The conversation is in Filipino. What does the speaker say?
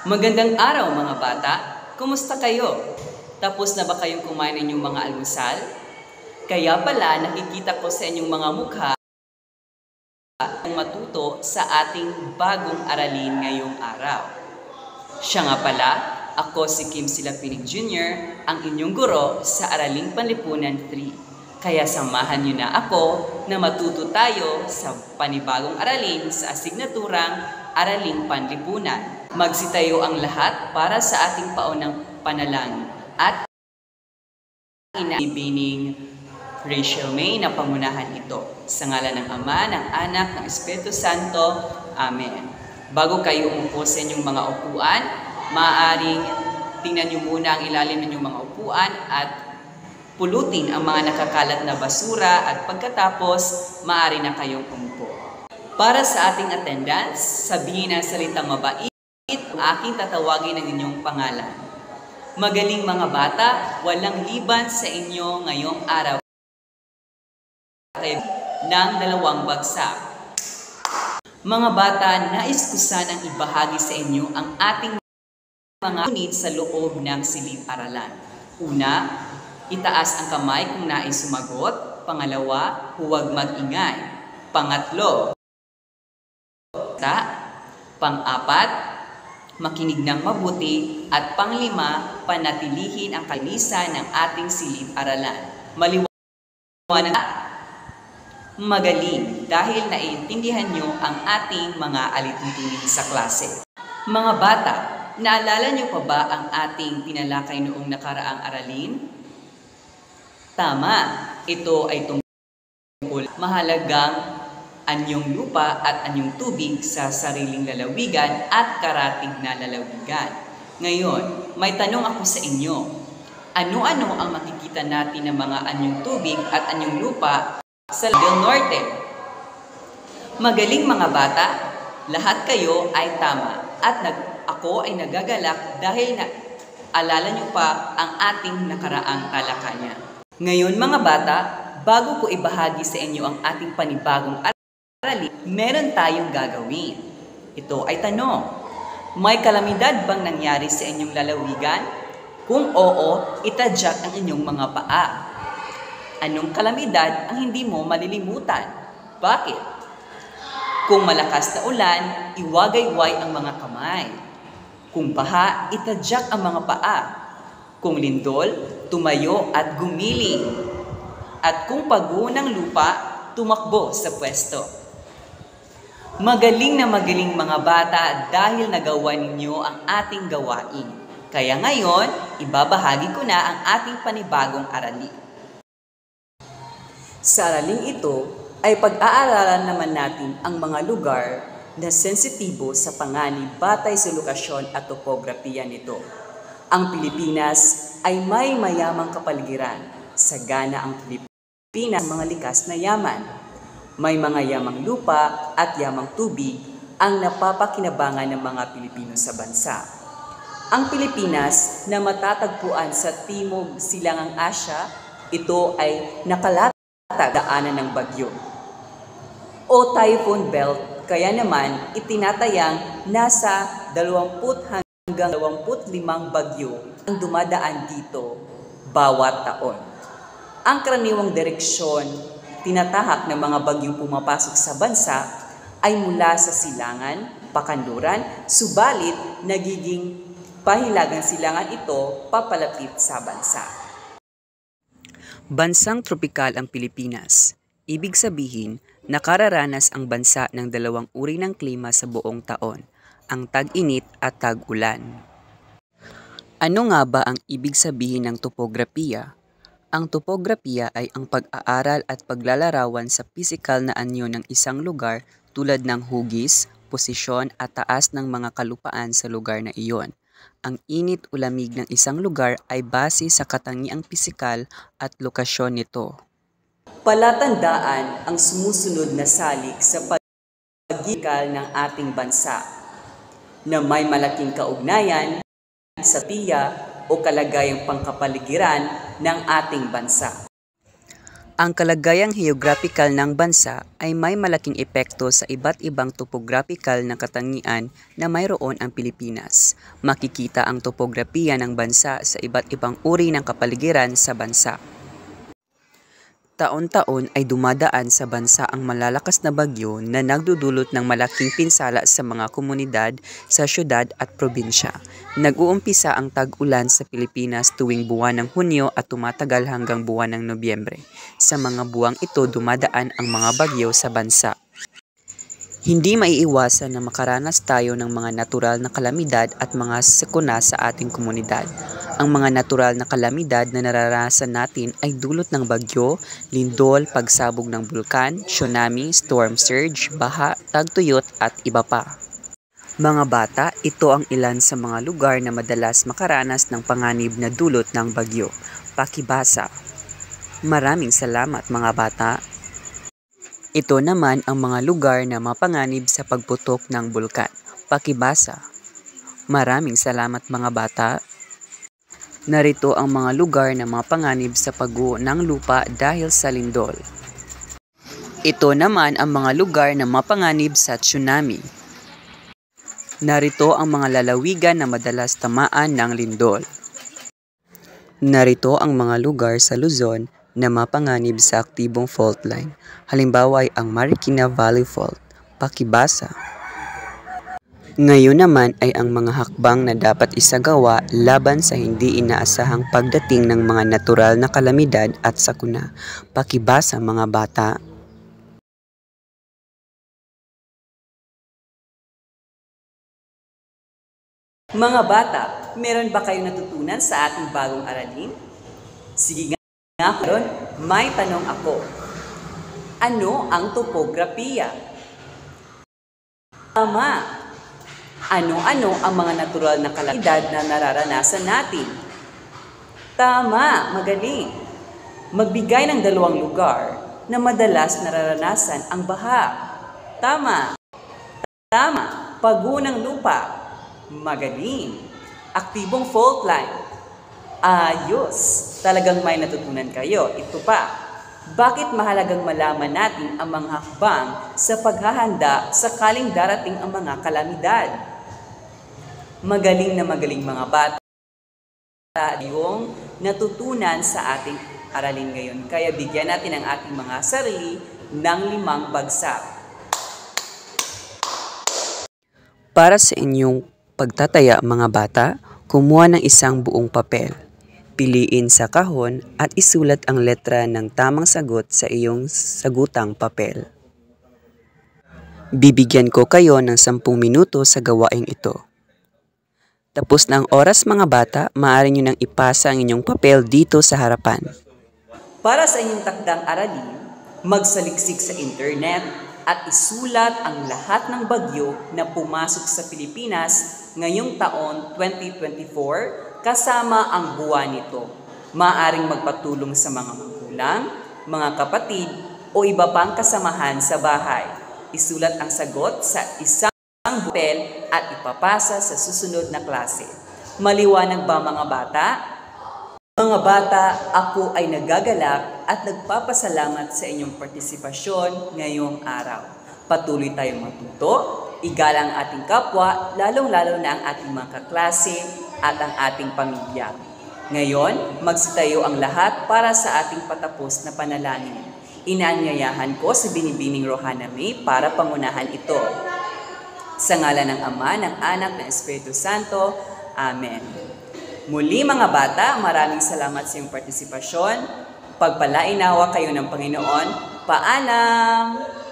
Magandang araw mga bata! Kumusta kayo? Tapos na ba kayong kumain ng inyong mga almusal? Kaya pala nakikita ko sa inyong mga mukha ang matuto sa ating bagong aralin ngayong araw. Siya nga pala, ako si Kim Silapinig Jr., ang inyong guro sa Araling Panlipunan 3. Kaya samahan niyo na ako na matuto tayo sa panibagong aralin sa asignaturang Araling Panlipunan. Magsitayo ang lahat para sa ating paunang panalangin at inibining Rachel May na pangunahan ito. Sa ngalan ng Ama, ng Anak, ng Espiritu Santo. Amen. Bago kayo umupo sa inyong mga upuan, maaaring tingnan niyo muna ang ilalim ng inyong mga upuan at pulutin ang mga nakakalat na basura at pagkatapos, maaari na kayong umupo. Para sa ating attendance, sabihin ang salitang mabait ang aking tatawagin ng inyong pangalan. Magaling mga bata, walang liban sa inyo ngayong araw ng 2 bagsak. Mga bata, nais ko sanang ibahagi sa inyo ang ating mga unit sa loob ng silid-aralan. Una, itaas ang kamay kung nais sumagot. Pangalawa, huwag mag-ingay. Pangatlo, pang-apat, makinig ng mabuti. At pang-5, panatilihin ang kalinisan ng ating silid-aralan. Maliwanag, magaling dahil naiintindihan nyo ang ating mga alituntunin sa klase. Mga bata, naalala nyo pa ba ang ating tinalakay noong nakaraang aralin? Tama, ito ay tungkol mahalagang anyong lupa at anyong tubig sa sariling lalawigan at karatig na lalawigan. Ngayon, may tanong ako sa inyo. Ano-ano ang makikita natin ng mga anyong tubig at anyong lupa sa Del Norte? Magaling mga bata, lahat kayo ay tama at ako ay nagagalak dahil alala nyo pa ang ating nakaraang talakayan. Ngayon mga bata, bago ko ibahagi sa inyo ang ating panibagong aralin, meron tayong gagawin. Ito ay tanong. May kalamidad bang nangyari sa inyong lalawigan? Kung oo, itadyak ang inyong mga paa. Anong kalamidad ang hindi mo malilimutan? Bakit? Kung malakas na ulan, iwagayway ang mga kamay. Kung baha, itadyak ang mga paa. Kung lindol, tumayo at gumiling. At kung pago ng lupa, tumakbo sa pwesto. Magaling na magaling mga bata dahil nagawa ninyo ang ating gawain. Kaya ngayon, ibabahagi ko na ang ating panibagong aralin. Sa araling ito ay pag-aaralan naman natin ang mga lugar na sensitibo sa panganib batay sa lokasyon at topografiya nito. Ang Pilipinas ay may mayamang kapaligiran. Sagana ang Pilipinas mga likas na yaman. May mga yamang lupa at yamang tubig ang napapakinabangan ng mga Pilipino sa bansa. Ang Pilipinas na matatagpuan sa Timog Silangang Asya, ito ay nakalatag daanan ng bagyo o typhoon belt, kaya naman itinatayang nasa 20 hanggang 25 bagyo ang dumadaan dito bawat taon. Ang karaniwang direksyon tinatahak ng mga bagyong pumapasok sa bansa ay mula sa silangan, pakanluran, subalit nagiging pahilagang silangan ito papalapit sa bansa. Bansang tropikal ang Pilipinas. Ibig sabihin, nakararanas ang bansa ng 2 uri ng klima sa buong taon, ang tag-init at tag-ulan. Ano nga ba ang ibig sabihin ng topografiya? Ang topografiya ay ang pag-aaral at paglalarawan sa pisikal na anyo ng isang lugar tulad ng hugis, posisyon at taas ng mga kalupaan sa lugar na iyon. Ang init o lamig ng isang lugar ay base sa katangiang pisikal at lokasyon nito. Palatandaan ang sumusunod na salik sa pagkikal ng ating bansa na may malaking kaugnayan sa tiya o kalagayang pangkapaligiran ng ating bansa. Ang kalagayang heograpikal ng bansa ay may malaking epekto sa iba't ibang topograpikal na katangian na mayroon ang Pilipinas. Makikita ang topografiya ng bansa sa iba't ibang uri ng kapaligiran sa bansa. Taon-taon ay dumadaan sa bansa ang malalakas na bagyo na nagdudulot ng malaking pinsala sa mga komunidad sa syudad at probinsya. Nag-uumpisa ang tag-ulan sa Pilipinas tuwing buwan ng Hunyo at tumatagal hanggang buwan ng Nobyembre. Sa mga buwang ito dumadaan ang mga bagyo sa bansa. Hindi maiiwasan na makaranas tayo ng mga natural na kalamidad at mga sakuna sa ating komunidad. Ang mga natural na kalamidad na nararanasan natin ay dulot ng bagyo, lindol, pagsabog ng bulkan, tsunami, storm surge, baha, tagtuyot at iba pa. Mga bata, ito ang ilan sa mga lugar na madalas makaranas ng panganib na dulot ng bagyo. Pakibasa. Maraming salamat mga bata. Ito naman ang mga lugar na mapanganib sa pagputok ng bulkan. Pakibasa. Maraming salamat mga bata. Narito ang mga lugar na mapanganib sa pagguho ng lupa dahil sa lindol. Ito naman ang mga lugar na mapanganib sa tsunami. Narito ang mga lalawigan na madalas tamaan ng lindol. Narito ang mga lugar sa Luzon na mapanganib sa aktibong fault line. Halimbawa ay ang Marikina Valley Fault. Pakibasa. Ngayon naman ay ang mga hakbang na dapat isagawa laban sa hindi inaasahang pagdating ng mga natural na kalamidad at sakuna. Pakibasa mga bata. Mga bata, meron ba kayong natutunan sa ating bagong aralin? Sige nga karon, may tanong ako. Ano ang topografiya? Tama. Ano-ano ang mga natural na kalamidad na nararanasan natin? Tama, magaling. Magbigay ng dalawang lugar na madalas nararanasan ang baha. Tama. Tama, pagguho ng lupa. Magaling. Aktibong fault line. Ayos. Talagang may natutunan kayo. Ito pa. Bakit mahalagang malaman natin ang mga hakbang sa paghahanda sakaling darating ang mga kalamidad? Magaling na magaling mga bata yung natutunan sa ating aralin ngayon. Kaya bigyan natin ang ating mga sarili ng 5 bagsak. Para sa inyong pagtataya mga bata, kumuha ng isang buong papel. Piliin sa kahon at isulat ang letra ng tamang sagot sa iyong sagutang papel. Bibigyan ko kayo ng 10 minuto sa gawaing ito. Tapos na ang oras mga bata, maaari nyo nang ipasa ang inyong papel dito sa harapan. Para sa inyong takdang aralin, magsaliksik sa internet at isulat ang lahat ng bagyo na pumasok sa Pilipinas ngayong taon 2024 kasama ang buwan nito. Maaaring magpatulong sa mga magulang, mga kapatid o iba pang kasamahan sa bahay. Isulat ang sagot sa isang papel at ipapasa sa susunod na klase. Maliwanag ba mga bata? Mga bata, ako ay nagagalak at nagpapasalamat sa inyong partisipasyon ngayong araw. Patuloy tayong matuto, igalang ating kapwa, lalong-lalo na ang ating mga kaklase at ang ating pamilya. Ngayon, magsitayo ang lahat para sa ating patapos na panalangin. Inaanyayahan ko si Binibining Rohana May para pangunahan ito. Sa ngalan ng Ama, ng Anak, ng Espiritu Santo. Amen. Muli mga bata, maraming salamat sa iyong partisipasyon. Pagpalainawa kayo ng Panginoon. Paalam!